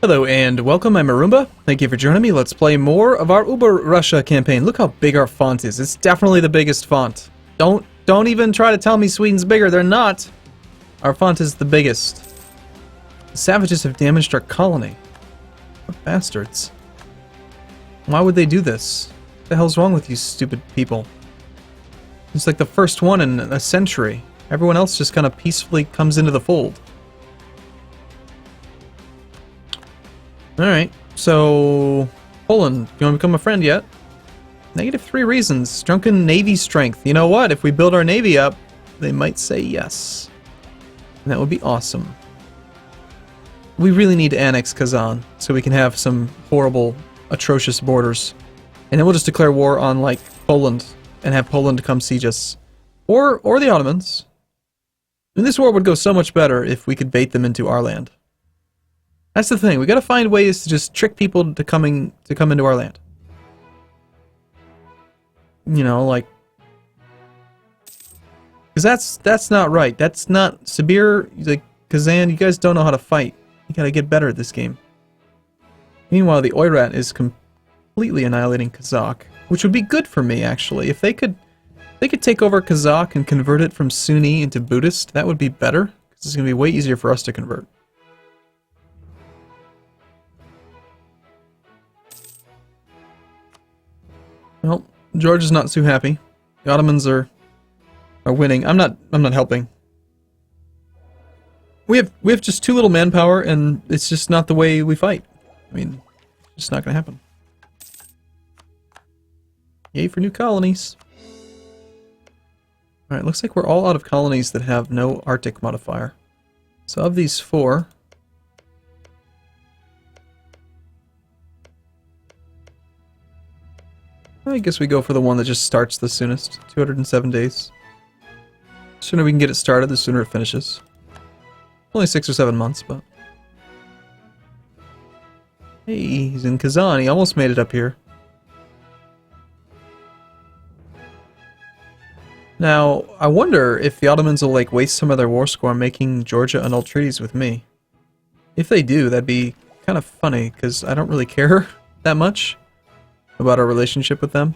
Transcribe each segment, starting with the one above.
Hello and welcome, I'm Arumba. Thank you for joining me. Let's play more of our UberRussia campaign. Look how big our font is. It's definitely the biggest font. Don't even try to tell me Sweden's bigger. They're not. Our font is the biggest. The savages have damaged our colony. What bastards. Why would they do this? What the hell's wrong with you stupid people? It's like the first one in a century. Everyone else just kind of peacefully comes into the fold. Alright, so Poland, you want to become a friend yet? -3 reasons. Drunken navy strength. You know what? If we build our navy up, they might say yes. And that would be awesome. We really need to annex Kazan so we can have some horrible, atrocious borders. And then we'll just declare war on, like, Poland and have Poland come siege us. Or the Ottomans. And this war would go so much better if we could bait them into our land. That's the thing. We gotta find ways to just trick people to come into our land. You know, like, because that's not right. That's not Sibir, like Kazan. You guys don't know how to fight. You gotta get better at this game. Meanwhile, the Oirat is completely annihilating Kazakh, which would be good for me actually. If they could take over Kazakh and convert it from Sunni into Buddhist, that would be better because it's gonna be way easier for us to convert. Well, George is not too happy. The Ottomans are winning. I'm not helping. We have just too little manpower, and it's just not the way we fight. I mean, it's just not gonna happen. Yay for new colonies. Alright, looks like we're all out of colonies that have no Arctic modifier. So of these 4, I guess we go for the one that just starts the soonest. 207 days. The sooner we can get it started, the sooner it finishes. Only 6 or 7 months, but... Hey, he's in Kazan. He almost made it up here. Now, I wonder if the Ottomans will, like, waste some of their war score on making Georgia annul treaties with me. If they do, that'd be kind of funny, because I don't really care that much about our relationship with them.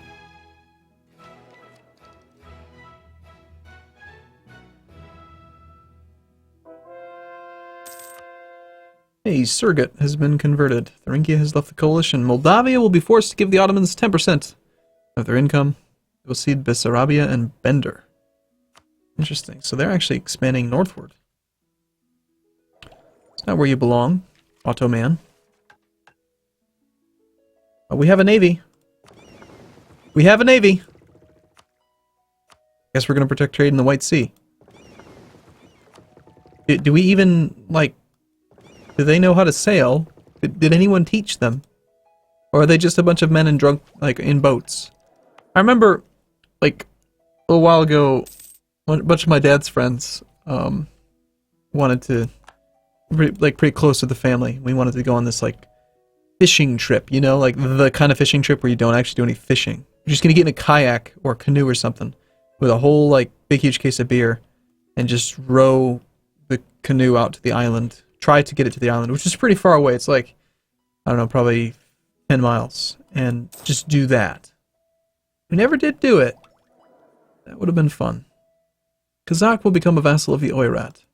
Hey, Surgut has been converted. Thuringia has left the coalition. Moldavia will be forced to give the Ottomans 10% of their income. They will cede Bessarabia and Bender. Interesting. So they're actually expanding northward. It's not where you belong, Ottoman. But we have a navy. We have a navy! Guess we're gonna protect trade in the White Sea. Do we even, like... Do they know how to sail? Did anyone teach them? Or are they just a bunch of men in drunk, like, in boats? I remember, like, a while ago, a bunch of my dad's friends, wanted to... pretty close to the family. We wanted to go on this, like, fishing trip, you know? Like, the kind of fishing trip where you don't actually do any fishing. You're just gonna get in a kayak or a canoe or something with a whole, like, big huge case of beer and just row the canoe out to the island. Try to get it to the island, which is pretty far away. It's like, I don't know, probably 10 miles. And just do that. We never did do it. That would have been fun. Kazakh will become a vassal of the Oirat.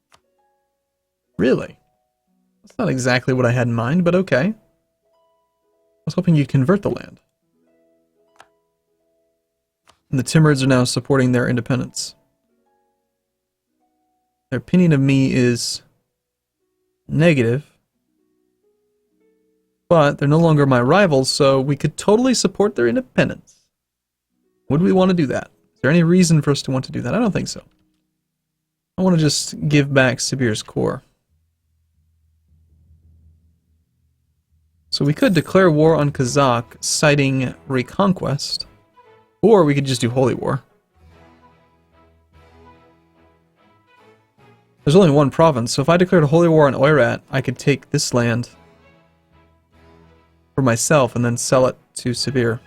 Really? That's not exactly what I had in mind, but okay. I was hoping you'd convert the land. And the Timurids are now supporting their independence. Their opinion of me is negative. But they're no longer my rivals, so we could totally support their independence. Would we want to do that? Is there any reason for us to want to do that? I don't think so. I want to just give back Sibir's core. So we could declare war on Kazakh, citing reconquest. Or we could just do holy war. There's only one province, so if I declared a holy war on Oirat, I could take this land for myself and then sell it to Sibir.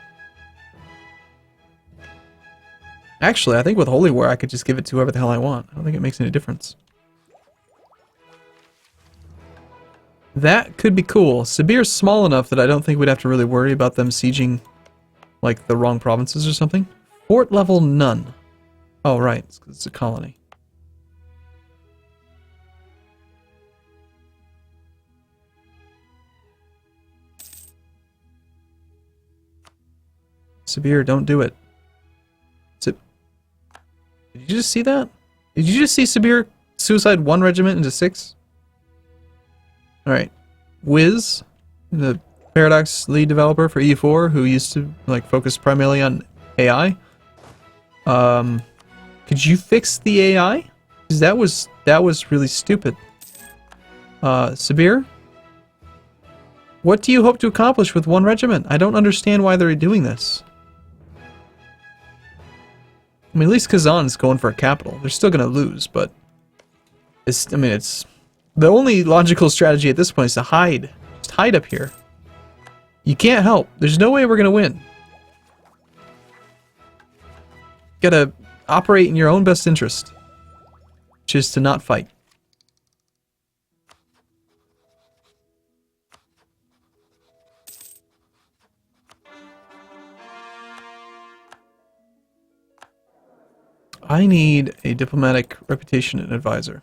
Actually, I think with holy war I could just give it to whoever the hell I want. I don't think it makes any difference. That could be cool. Sibir's small enough that I don't think we'd have to really worry about them sieging, like, the wrong provinces or something. Fort level none. Oh, right. It's a colony. Sibir, don't do it. Did you just see that? Did you just see Sibir suicide 1 regiment into 6? Alright. Wiz, the Paradox lead developer for E4, who used to like focus primarily on AI. Could you fix the AI? Because that was really stupid. Sibir? What do you hope to accomplish with 1 regiment? I don't understand why they're doing this. I mean, at least Kazan's going for a capital. They're still gonna lose, but it's the only logical strategy at this point is to hide. Just hide up here. You can't help. There's no way we're gonna win. You gotta operate in your own best interest, which is to not fight. I need a diplomatic reputation and advisor.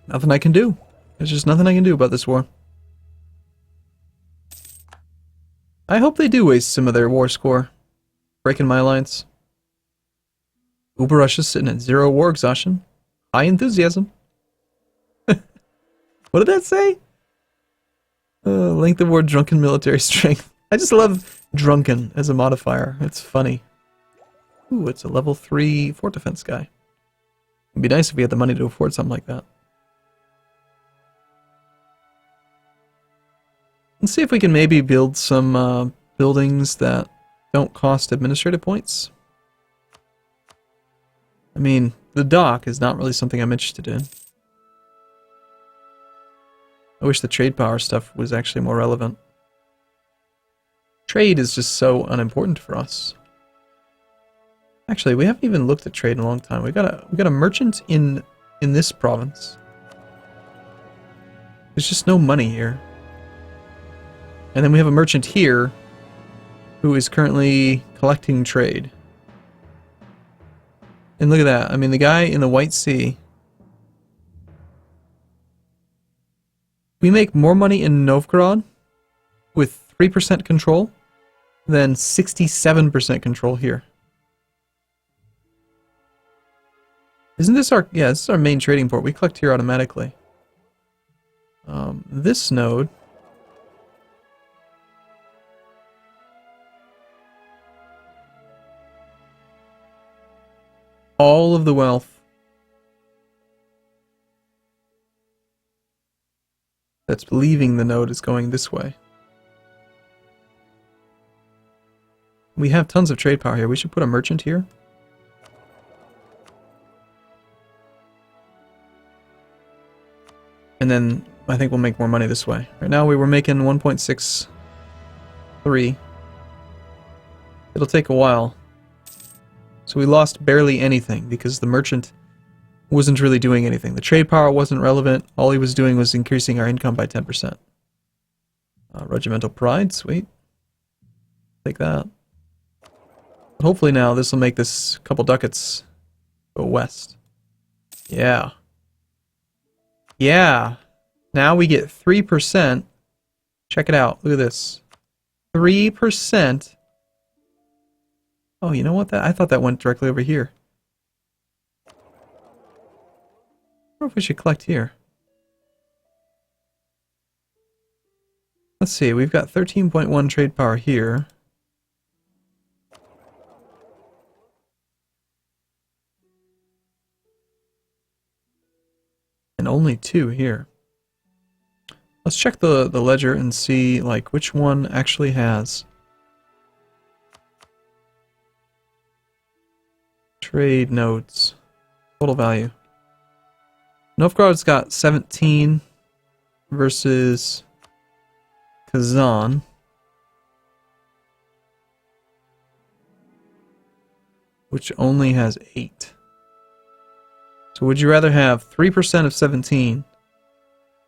Nothing I can do. There's just nothing I can do about this war. I hope they do waste some of their war score. Breaking my alliance. UberRussia's sitting at 0 war exhaustion. High enthusiasm. What did that say? Length of war, drunken military strength. I just love drunken as a modifier. It's funny. Ooh, it's a level 3 fort defense guy. It'd be nice if we had the money to afford something like that. Let's see if we can maybe build some buildings that don't cost administrative points. I mean, the dock is not really something I'm interested in. I wish the trade power stuff was actually more relevant. Trade is just so unimportant for us. Actually, we haven't even looked at trade in a long time. We got a merchant in this province. There's just no money here. And then we have a merchant here who is currently collecting trade. And look at that. I mean, the guy in the White Sea. We make more money in Novgorod with 3% control than 67% control here. Isn't this our... Yeah, this is our main trading port. We collect here automatically. This node... all of the wealth that's leaving the node is going this way. We have tons of trade power here. We should put a merchant here. And then I think we'll make more money this way. Right now we were making 1.63. It'll take a while. So we lost barely anything because the merchant wasn't really doing anything. The trade power wasn't relevant. All he was doing was increasing our income by 10%. Regimental pride, sweet. Take that. But hopefully now this will make this couple ducats go west. Yeah. Yeah. Now we get 3%. Check it out. Look at this. 3%. Oh, you know what? I thought that went directly over here. I wonder if we should collect here. Let's see, we've got 13.1 trade power here. And only 2 here. Let's check the ledger and see like which one actually has trade notes. Total value. Novgorod's got 17 versus Kazan. Which only has 8. So would you rather have 3% of 17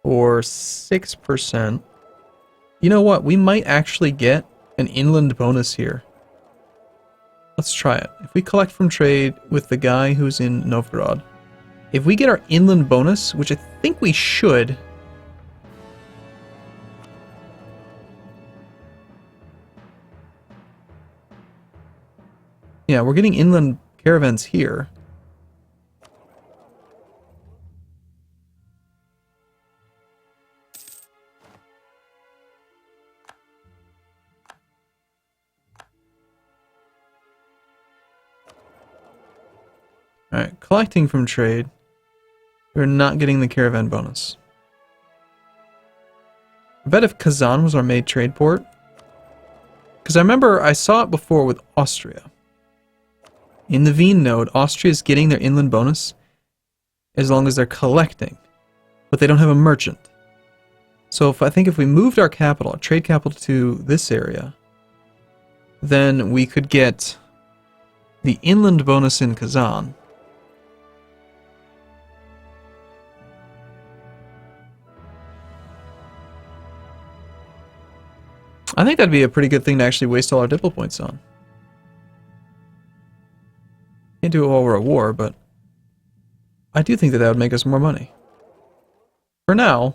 or 6%? You know what? We might actually get an inland bonus here. Let's try it. If we collect from trade with the guy who's in Novgorod, if we get our inland bonus, which I think we should... Yeah, we're getting inland caravans here. Alright, collecting from trade. We're not getting the caravan bonus. I bet if Kazan was our main trade port. Because I remember I saw it before with Austria. In the Wien node, Austria is getting their inland bonus as long as they're collecting. But they don't have a merchant. So I think if we moved our capital, our trade capital to this area, then we could get the inland bonus in Kazan. I think that'd be a pretty good thing to actually waste all our diplo points on. Can't do it while we're at war, but I do think that that would make us more money. For now,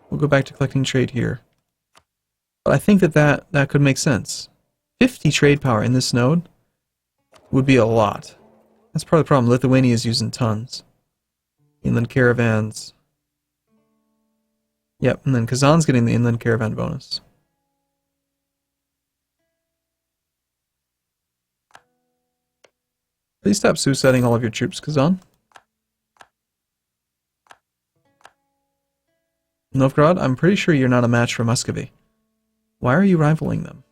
we'll go back to collecting trade here. But I think that that could make sense. 50 trade power in this node would be a lot. That's part of the problem. Lithuania is using tons. Inland caravans. Yep, and then Kazan's getting the inland caravan bonus. Please stop suiciding all of your troops, Kazan. Novgorod, I'm pretty sure you're not a match for Muscovy. Why are you rivaling them?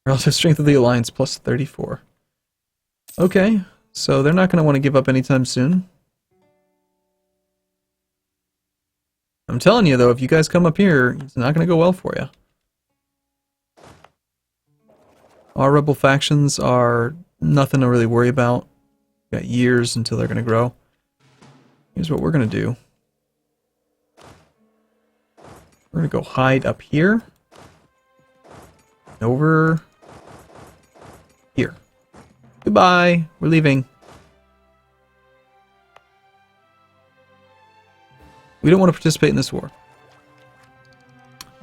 Relative strength of the alliance plus 34. Okay, so they're not going to want to give up anytime soon. I'm telling you, though, if you guys come up here, it's not going to go well for you. Our rebel factions are nothing to really worry about. We've got years until they're going to grow. Here's what we're going to do. We're going to go hide up here. Over here. Goodbye. We're leaving. We don't want to participate in this war.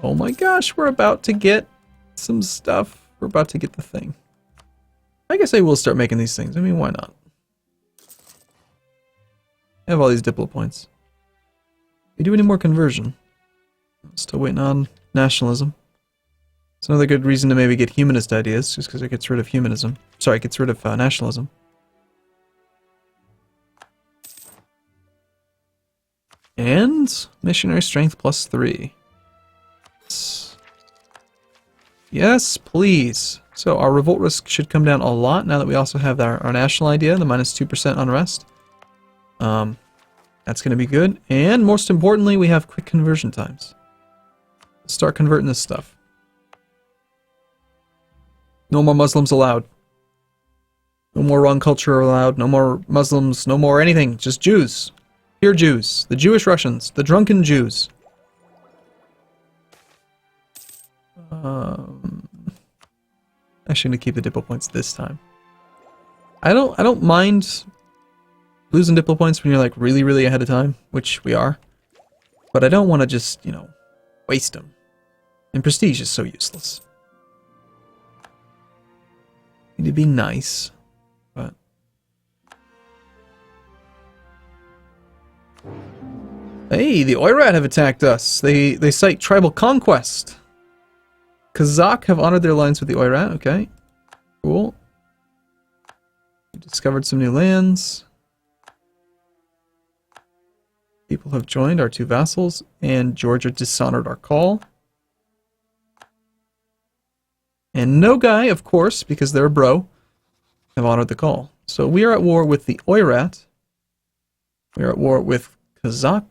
Oh my gosh, we're about to get some stuff. We're about to get the thing. I guess I will start making these things. I mean, why not? I have all these diplo points. We do any more conversion? Still waiting on nationalism. It's another good reason to maybe get humanist ideas, just because it gets rid of humanism. Sorry, it gets rid of nationalism. And missionary strength plus 3. Yes, please. So our revolt risk should come down a lot now that we also have our national idea, the minus 2% unrest. That's going to be good. And most importantly, we have quick conversion times. Let's start converting this stuff. No more Muslims allowed. No more wrong culture allowed. No more Muslims. No more anything. Just Jews. Pure Jews. The Jewish Russians. The drunken Jews. Actually, I'm gonna keep the diplo points this time. I don't mind losing diplo points when you're like really ahead of time, which we are. But I don't want to just, you know, waste them. And prestige is so useless. Need to be nice, but hey, the Oirat have attacked us. They cite tribal conquest. Kazakh have honored their alliance with the Oirat. Okay, cool. We discovered some new lands. People have joined, our 2 vassals, and Georgia dishonored our call. And Nogai, of course, because they're a bro, have honored the call. So we are at war with the Oirat. We are at war with Kazakh,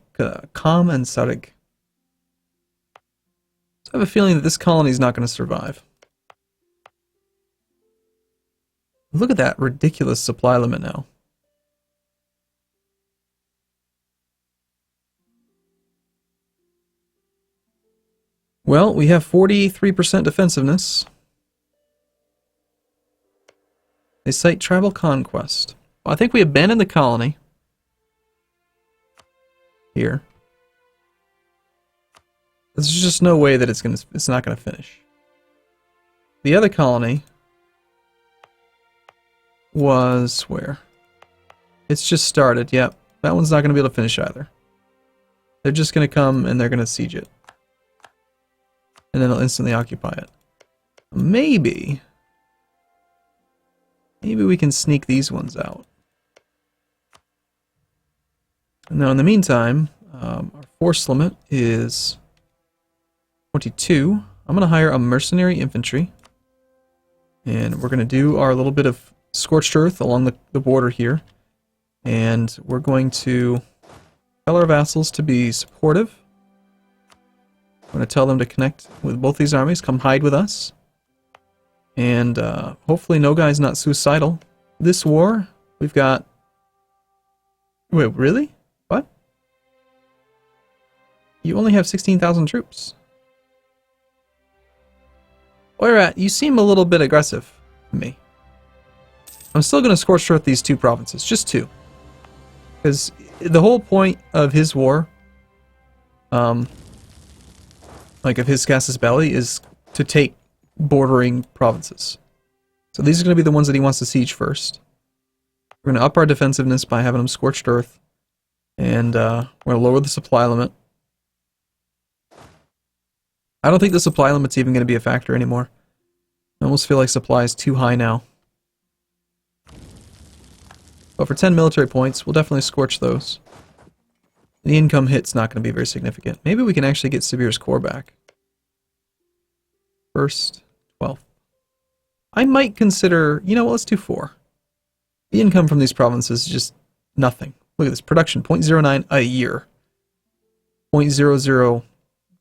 Kam, and Sarig. So I have a feeling that this colony is not going to survive. Look at that ridiculous supply limit now. Well, we have 43% defensiveness. They cite tribal conquest. Well, I think we abandoned the colony. Here. There's just no way that it's not gonna finish. The other colony was where? It's just started, yep. That one's not gonna be able to finish either. They're just gonna come and they're gonna siege it. And then they'll instantly occupy it. Maybe we can sneak these ones out. Now, in the meantime, our force limit is 22. I'm going to hire a mercenary infantry. And we're going to do our little bit of scorched earth along the border here. And we're going to tell our vassals to be supportive. I'm going to tell them to connect with both these armies, come hide with us. And hopefully no guy's not suicidal. This war, we've got... Wait, really? What? You only have 16,000 troops. Oirat, you seem a little bit aggressive to me. I'm still going to scorch earth these two provinces, just two. Because the whole point of his war... like of his Casus Belli, is to take bordering provinces. So these are going to be the ones that he wants to siege first. We're going to up our defensiveness by having them scorched earth. And we're going to lower the supply limit. I don't think the supply limit's even going to be a factor anymore. I almost feel like supply is too high now. But for 10 military points, we'll definitely scorch those. The income hit's not going to be very significant. Maybe we can actually get Sibir's core back. First, 12th. I might consider, you know what, let's do 4. The income from these provinces is just nothing. Look at this, production, 0.09 a year. 0.00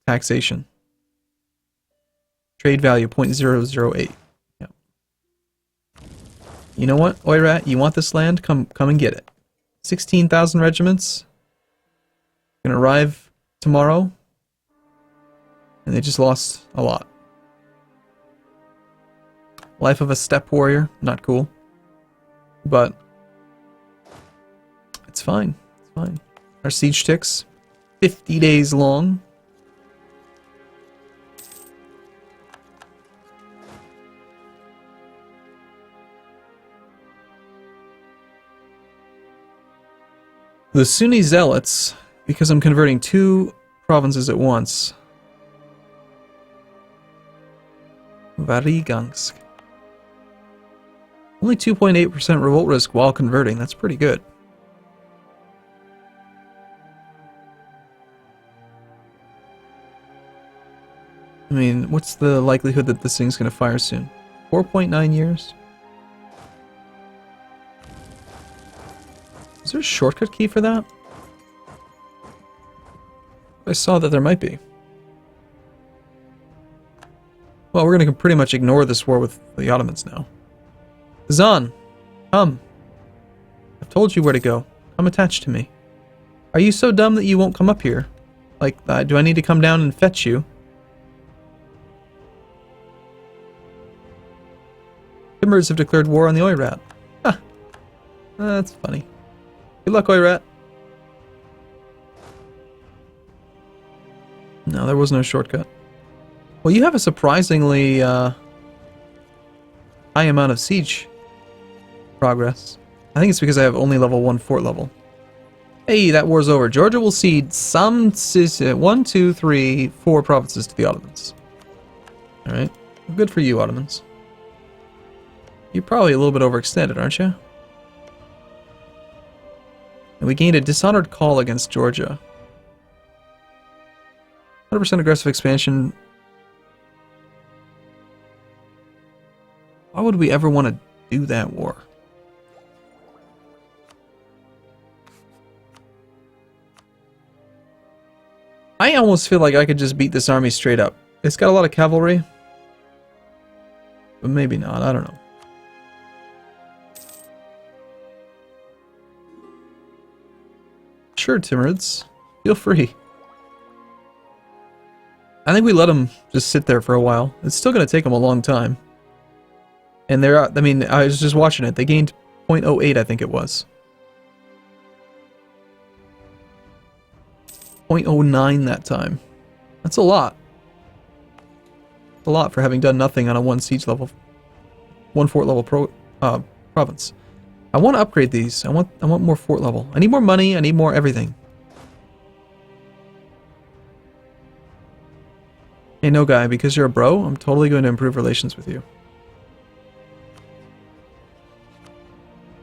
taxation. Trade value, 0.008. Yeah. You know what, Oirat, you want this land? Come and get it. 16,000 regiments. Gonna arrive tomorrow, and they just lost a lot. Life of a steppe warrior, not cool, but it's fine. It's fine. Our siege ticks, 50 days long. The Sunni zealots. Because I'm converting 2 provinces at once. Varigansk. Only 2.8% revolt risk while converting. That's pretty good. I mean, what's the likelihood that this thing's going to fire soon? 4.9 years? Is there a shortcut key for that? I saw that there might be. Well, we're going to pretty much ignore this war with the Ottomans now. Zan, come. I've told you where to go. Come attached to me. Are you so dumb that you won't come up here? Like, do I need to come down and fetch you? Timbers have declared war on the Oirat. Huh. That's funny. Good luck, Oirat. No, there was no shortcut. Well, you have a surprisingly high amount of siege progress. I think it's because I have only level 1 fort level. Hey, that war's over. Georgia will cede some 1, 2, 3, 4 provinces to the Ottomans. Alright. Good for you, Ottomans. You're probably a little bit overextended, aren't you? And we gained a dishonored call against Georgia. 100% aggressive expansion. Why would we ever want to do that war? I almost feel like I could just beat this army straight up. It's got a lot of cavalry. But maybe not, I don't know. Sure, Timurids. Feel free. I think we let them just sit there for a while. It's still going to take them a long time. And they're, I mean, I was just watching it. They gained 0.08, I think it was. 0.09 that time. That's a lot. A lot for having done nothing on a one siege level, one fort level province. I want to upgrade these. I want more fort level. I need more money. I need more everything. Hey, no guy, because you're a bro, I'm totally going to improve relations with you.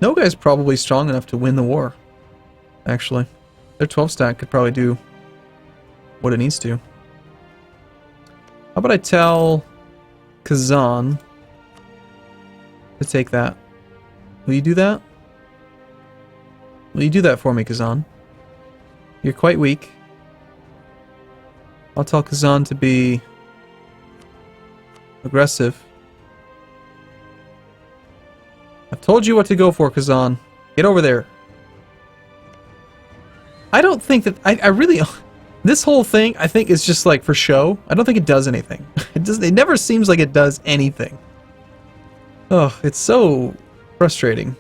No guy's probably strong enough to win the war. Actually, their 12 stack could probably do what it needs to. How about I tell Kazan to take that? Will you do that? Will you do that for me, Kazan? You're quite weak. I'll tell Kazan to be aggressive. I've told you what to go for, Kazan. Get over there. I don't think that... I really... This whole thing, I think, is just like for show. I don't think it does anything. It never seems like it does anything. Oh, it's so frustrating.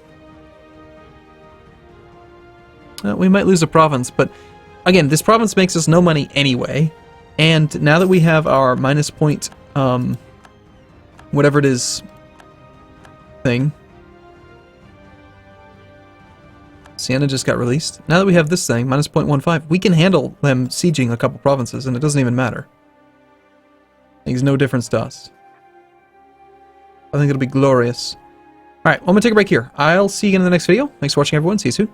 We might lose a province, but again, this province makes us no money anyway. And now that we have our minus point, whatever it is, thing. Siena just got released. Now that we have this thing, minus 0.15, we can handle them sieging a couple provinces, and it doesn't even matter. It makes no difference to us. I think it'll be glorious. Alright, well, I'm going to take a break here. I'll see you again in the next video. Thanks for watching, everyone. See you soon.